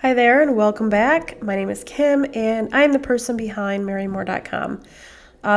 Hi there and welcome back. My name is Kim and I am the person behind marymore.com.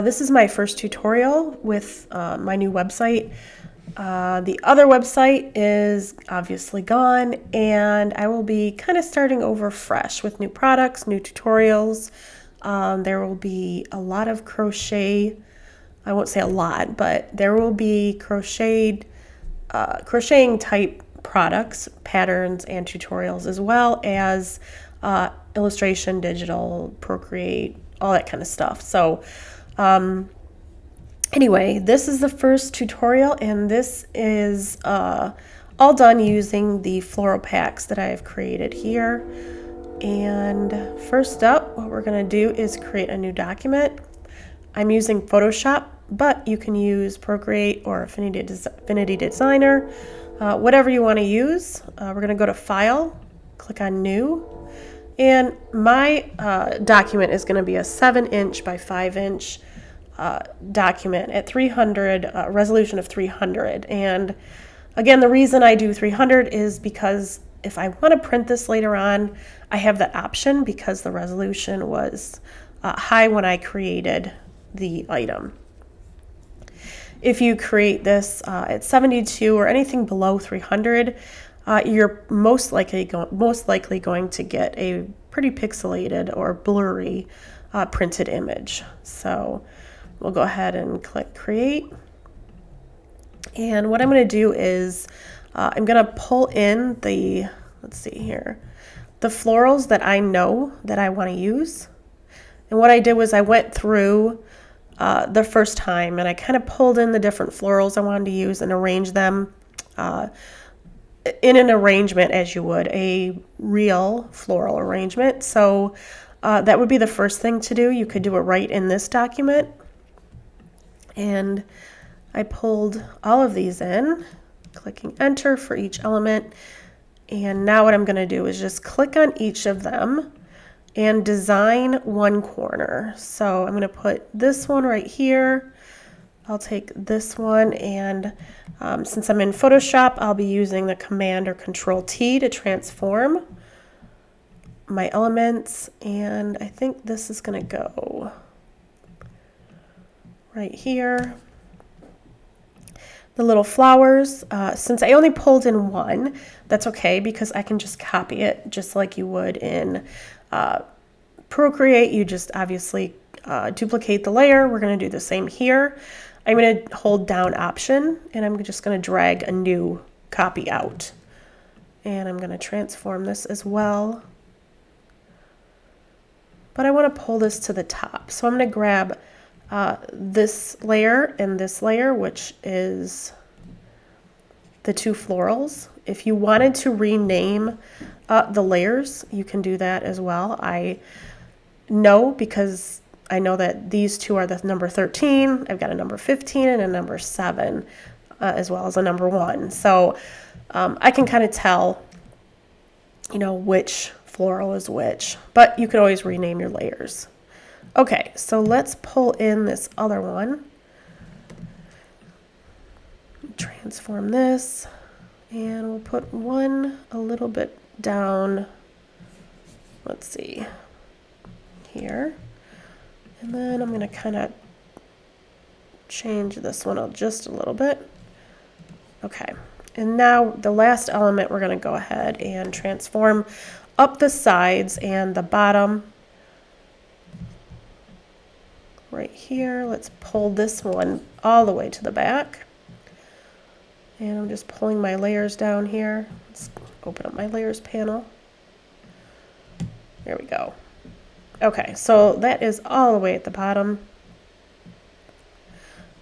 This is my first tutorial with my new website. The other website is obviously gone and I will be kind of starting over fresh with new products, new tutorials. There will be a lot of crochet. I won't say a lot, but there will be crocheting type products, patterns, and tutorials, as well as illustration, digital, Procreate, all that kind of stuff. So anyway, this is the first tutorial, and this is all done using the floral packs that I have created here. And first up, what we're going to do is create a new document. I'm using Photoshop, but you can use Procreate or Affinity Designer, whatever you want to use. We're going to go to File, click on New, and my document is going to be a 7-inch by 5-inch document at 300, resolution of 300. And again, the reason I do 300 is because if I want to print this later on, I have that option because the resolution was high when I created the item. If you create this at 72 or anything below 300, you're most likely going to get a pretty pixelated or blurry printed image. So we'll go ahead and click Create. And what I'm going to do is I'm going to pull in the, let's see here, the florals that I know that I want to use. And what I did was I went through the first time and I kind of pulled in the different florals I wanted to use and arranged them in an arrangement as you would a real floral arrangement. So that would be the first thing to do. You could do it right in this document. And I pulled all of these in, clicking enter for each element. And now what I'm going to do is just click on each of them and design one corner. So I'm going to put this one right here. I'll take this one, and since I'm in Photoshop, I'll be using the Command or Control T to transform my elements, and I think this is going to go right here. The little flowers, since I only pulled in one, that's okay because I can just copy it just like you would in Procreate. You just obviously duplicate the layer. We're going to do the same here. I'm going to hold down Option and I'm just going to drag a new copy out. And I'm going to transform this as well. But I want to pull this to the top. So I'm going to grab this layer and this layer, which is the two florals. If you wanted to rename the layers, you can do that as well. I know because I know that these two are the number 13. I've got a number 15 and a number 7, as well as a number 1. So I can kind of tell, which floral is which, but you could always rename your layers. Okay, so let's pull in this other one. Transform this, and we'll put one a little bit down. Let's see, here. And then I'm going to kind of change this one up just a little bit. Okay, and now the last element we're going to go ahead and transform up the sides and the bottom. Right here, let's pull this one all the way to the back. And I'm just pulling my layers down here. Let's open up my layers panel. There we go. Okay, so that is all the way at the bottom.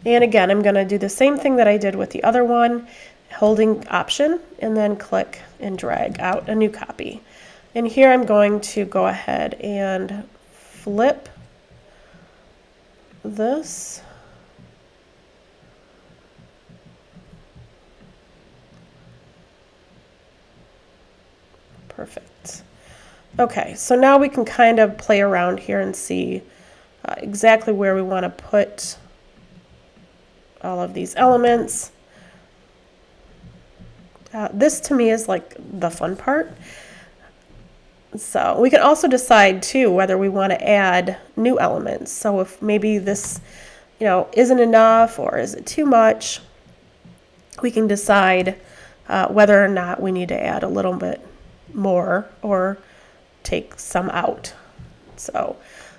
And again, I'm going to do the same thing that I did with the other one, holding Option and then click and drag out a new copy. And here I'm going to go ahead and flip this. Perfect. Okay, so now we can kind of play around here and see exactly where we want to put all of these elements. This to me is like the fun part. So we can also decide too whether we want to add new elements. So if maybe this, isn't enough or is it too much, we can decide whether or not we need to add a little bit more or take some out. So,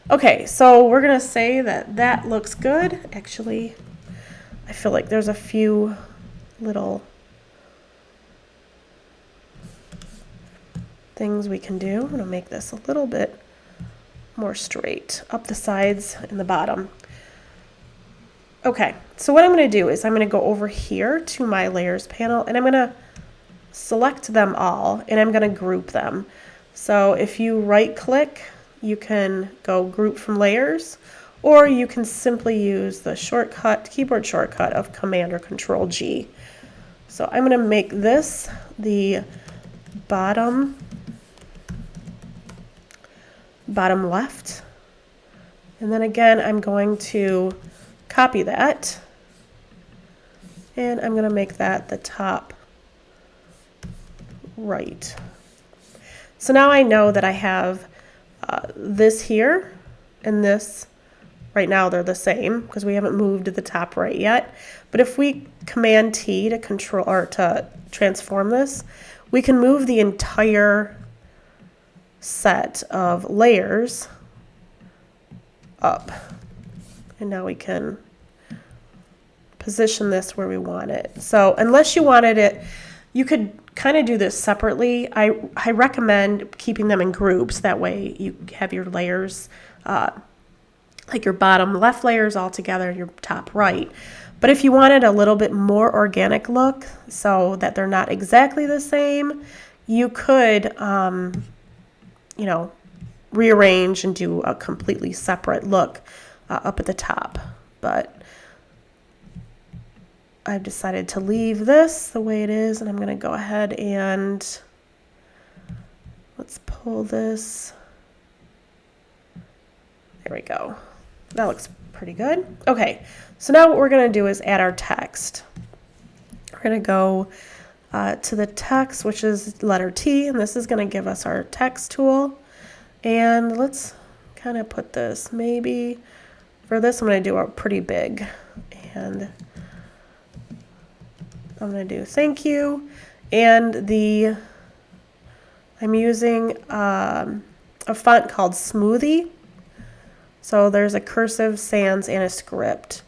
okay, so we're gonna say that that looks good. Actually, I feel like there's a few little things we can do. I'm gonna make this a little bit more straight up the sides and the bottom. Okay, so what I'm gonna do is I'm gonna go over here to my layers panel and I'm gonna select them all and I'm gonna group them. So if you right click, you can go group from layers, or you can simply use the keyboard shortcut of Command or Control G. So I'm going to make this the bottom left. And then again, I'm going to copy that. And I'm going to make that the top right. So now I know that I have this here and this. Right now they're the same because we haven't moved to the top right yet. But if we Command T to control or to transform this, we can move the entire set of layers up. And now we can position this where we want it. So unless you wanted it, you could kind of do this separately. I recommend keeping them in groups. That way you have your layers, like your bottom left layers all together and your top right. But if you wanted a little bit more organic look so that they're not exactly the same, you could, rearrange and do a completely separate look up at the top. But I've decided to leave this the way it is, and I'm going to go ahead and let's pull this. There we go. That looks pretty good. Okay, so now what we're going to do is add our text. We're going to go to the text, which is letter T, and this is going to give us our text tool. And let's kind of put this, maybe for this I'm going to do a pretty big, and I'm going to do thank you, and I'm using a font called Smoothie. So there's a cursive, sans, and a script.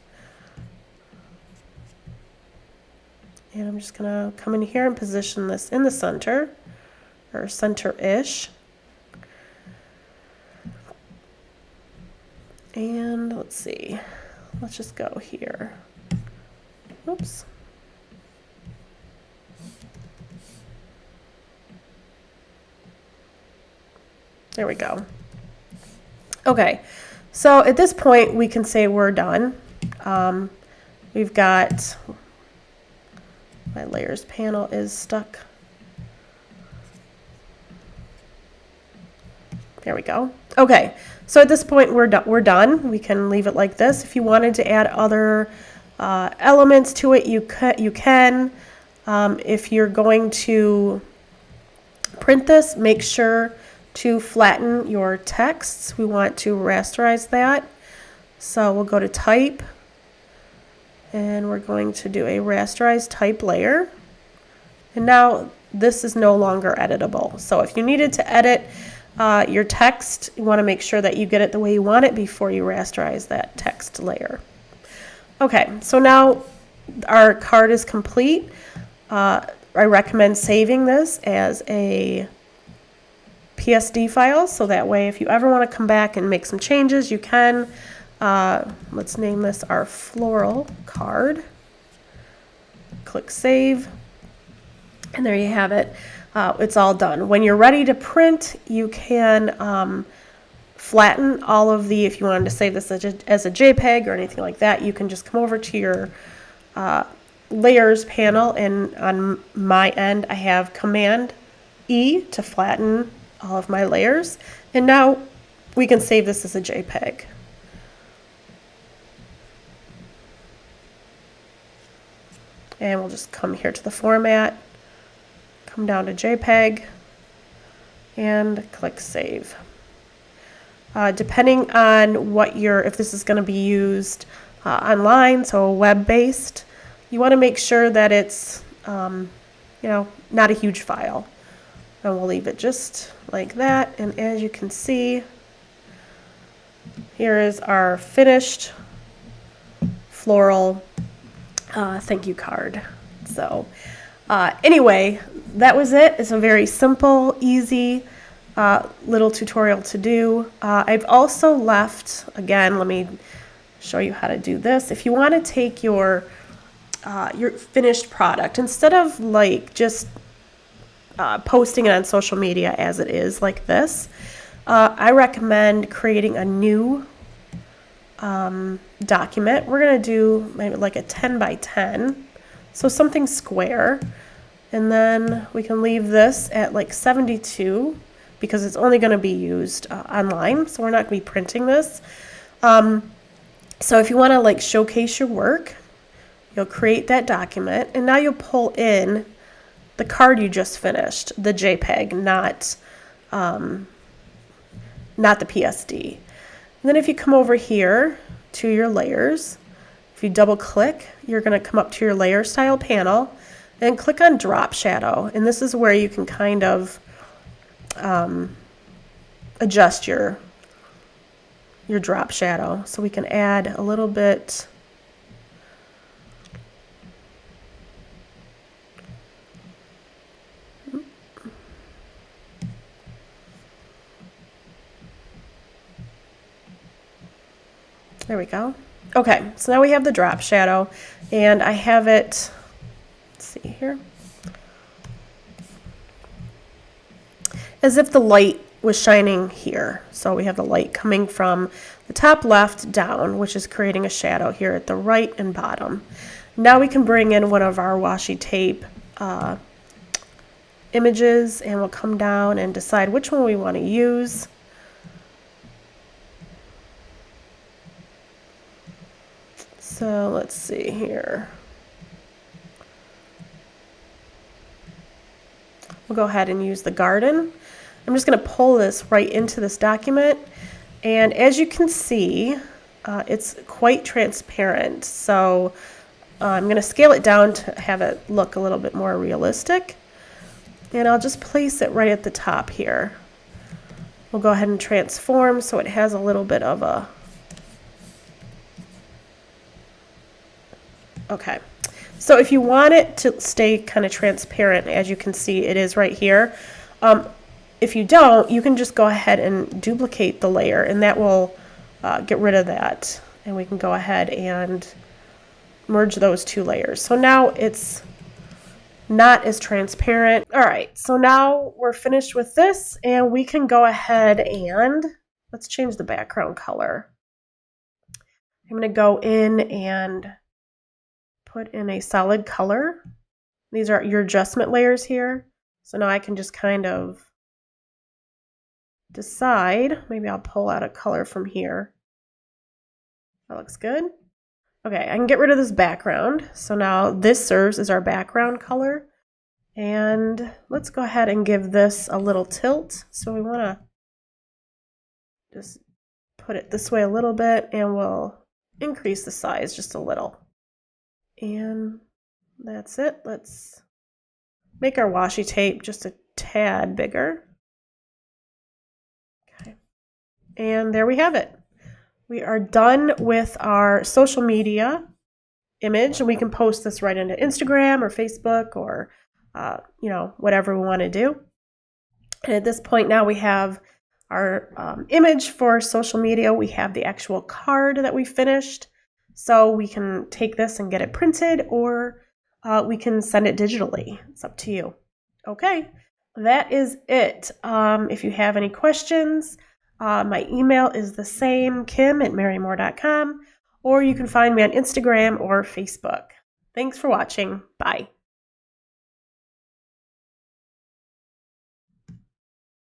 And I'm just going to come in here and position this in the center, or center-ish. And let's see, let's just go here. Oops. There we go. Okay, so at this point we can say we're done. We've got, my layers panel is stuck. There we go. Okay, so at this point we're done. We can leave it like this. If you wanted to add other elements to it, you can. If you're going to print this, make sure to flatten your texts. We want to rasterize that. So we'll go to type, and we're going to do a rasterized type layer. And now this is no longer editable. So if you needed to edit your text, you want to make sure that you get it the way you want it before you rasterize that text layer. Okay, so now our card is complete. I recommend saving this as a PSD file, so that way if you ever want to come back and make some changes, you can. Let's name this our Floral card. Click Save, and there you have it. It's all done. When you're ready to print, you can flatten all of the, if you wanted to save this as a JPEG or anything like that, you can just come over to your layers panel, and on my end I have Command E to flatten all of my layers, and now we can save this as a JPEG. And we'll just come here to the format, come down to JPEG, and click Save. Depending on what if this is going to be used online, so web-based, you want to make sure that it's, not a huge file. And we'll leave it just like that. And as you can see, here is our finished floral thank you card. So anyway, that was it. It's a very simple, easy little tutorial to do. I've also left, again, let me show you how to do this. If you want to take your finished product, instead of like just posting it on social media as it is like this, I recommend creating a new document. We're going to do maybe like a 10 by 10, so something square, and then we can leave this at like 72 because it's only going to be used online, so we're not going to be printing this. So if you want to like showcase your work, you'll create that document, and now you'll pull in the card you just finished, the JPEG, not the PSD. And then if you come over here to your layers, if you double click, you're going to come up to your layer style panel and click on drop shadow. And this is where you can kind of adjust your drop shadow. So we can add a little bit. There we go. Okay, so now we have the drop shadow, and I have it, let's see here, as if the light was shining here. So we have the light coming from the top left down, which is creating a shadow here at the right and bottom. Now we can bring in one of our washi tape images, and we'll come down and decide which one we want to use. So let's see here. We'll go ahead and use the garden. I'm just going to pull this right into this document, and as you can see, it's quite transparent. So I'm going to scale it down to have it look a little bit more realistic, and I'll just place it right at the top here. We'll go ahead and transform so it has a little bit of a okay. So if you want it to stay kind of transparent, as you can see, it is right here. If you don't, you can just go ahead and duplicate the layer, and that will get rid of that. And we can go ahead and merge those two layers. So now it's not as transparent. All right, so now we're finished with this, and we can go ahead and let's change the background color. I'm going to go in and put in a solid color. These are your adjustment layers here. So now I can just kind of decide, maybe I'll pull out a color from here. That looks good. Okay, I can get rid of this background. So now this serves as our background color. And let's go ahead and give this a little tilt. So we want to just put it this way a little bit, and we'll increase the size just a little. And that's it. Let's make our washi tape just a tad bigger. Okay. And there we have it. We are done with our social media image, and we can post this right into Instagram or Facebook or, whatever we want to do. And at this point now we have our image for social media. We have the actual card that we finished. So we can take this and get it printed, or we can send it digitally. It's up to you. Okay, that is it. If you have any questions, my email is the same, kim@marymore.com, or you can find me on Instagram or Facebook. Thanks for watching. Bye.